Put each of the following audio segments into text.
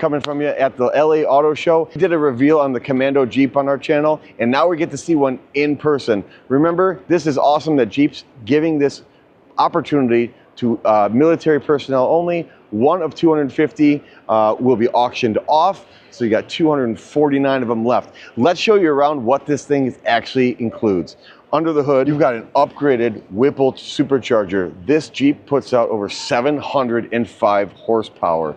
Coming from you at the LA Auto Show. We did a reveal on the Commando Jeep on our channel, and now we get to see one in person. Remember, this is awesome that Jeep's giving this opportunity to military personnel only. One of 250 will be auctioned off, so you got 249 of them left. Let's show you around what this thing actually includes. Under the hood, you've got an upgraded Whipple supercharger. This Jeep puts out over 705 horsepower.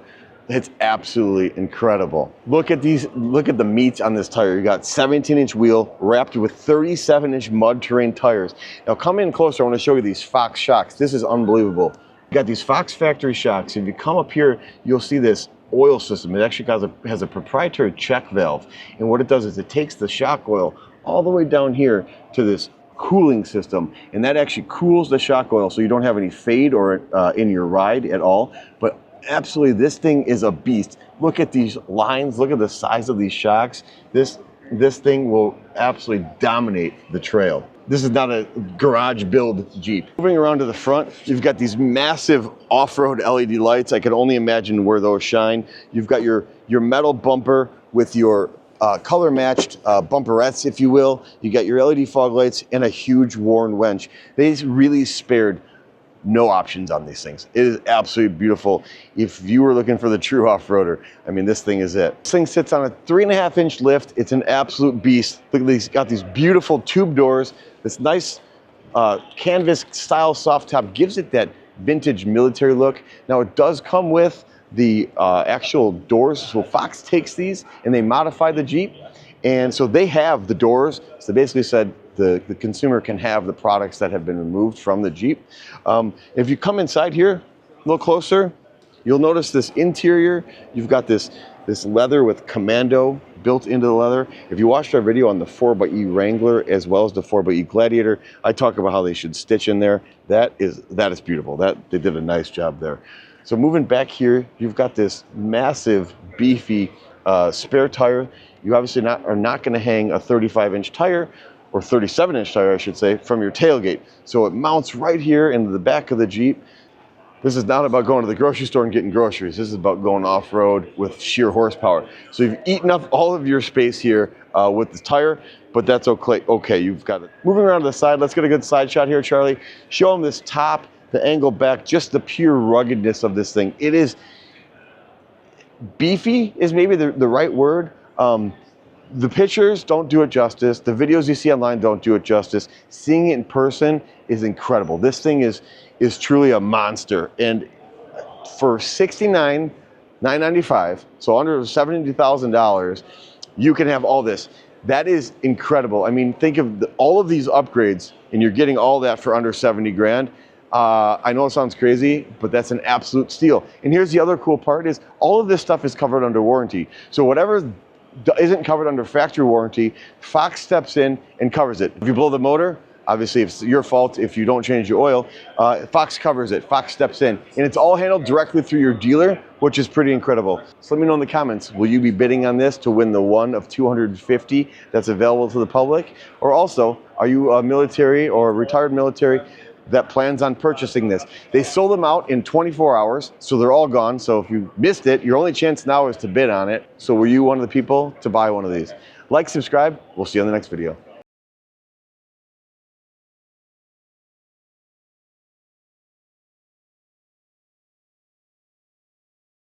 It's absolutely incredible. Look at these, look at the meats on this tire. You got 17-inch wheel wrapped with 37-inch mud terrain tires. Now come in closer, I want to show you these Fox shocks. This is unbelievable. You got these Fox factory shocks. If you come up here, you'll see this oil system. It actually has a proprietary check valve. And what it does is it takes the shock oil all the way down here to this cooling system, and that actually cools the shock oil so you don't have any fade or in your ride at all. But absolutely, this thing is a beast. Look at these lines, look at the size of these shocks. This thing will absolutely dominate the trail. This is not a garage build Jeep. Moving around to the front, you've got these massive off-road LED lights. I can only imagine where those shine. You've got your metal bumper with your color matched bumperettes, if you will. You got your LED fog lights and a huge Warn winch. They really spared no options on these things. It is absolutely beautiful. If you were looking for the true off-roader, I mean, this thing is it. This thing sits on a 3.5-inch lift. It's an absolute beast. Look at these, got these beautiful tube doors. This nice canvas style soft top gives it that vintage military look. Now it does come with the actual doors. So Fox takes these and they modify the Jeep. And so they have the doors. So they basically said the consumer can have the products that have been removed from the Jeep. If you come inside here, a little closer, you'll notice this interior. You've got this leather with Commando built into the leather. If you watched our video on the 4xe Wrangler as well as the 4xe Gladiator, I talk about how they should stitch in there. That is beautiful. They did a nice job there. So moving back here, you've got this massive, beefy spare tire. You obviously are not going to hang a 35-inch tire, or 37-inch tire, I should say, from your tailgate. So it mounts right here into the back of the Jeep. This is not about going to the grocery store and getting groceries. This is about going off-road with sheer horsepower. So you've eaten up all of your space here with the tire, but that's okay, you've got it. Moving around to the side, let's get a good side shot here, Charlie. Show them this top, the angle back, just the pure ruggedness of this thing. It is beefy is maybe the right word. The pictures don't do it justice. The videos you see online don't do it justice. Seeing it in person is incredible. This thing is truly a monster. And for $69,995, so under $70,000, you can have all this. That is incredible. I mean, think of all of these upgrades, and you're getting all that for under 70 grand. I know it sounds crazy, but that's an absolute steal. And here's the other cool part is all of this stuff is covered under warranty. So whatever isn't covered under factory warranty, Fox steps in and covers it. If you blow the motor, obviously it's your fault if you don't change your oil. Fox covers it, Fox steps in. And it's all handled directly through your dealer, which is pretty incredible. So let me know in the comments, will you be bidding on this to win the one of 250 that's available to the public? Or also, are you a military or a retired military that plans on purchasing this? They sold them out in 24 hours, so they're all gone. So if you missed it, your only chance now is to bid on it. So were you one of the people to buy one of these? Like, subscribe, we'll see you on the next video.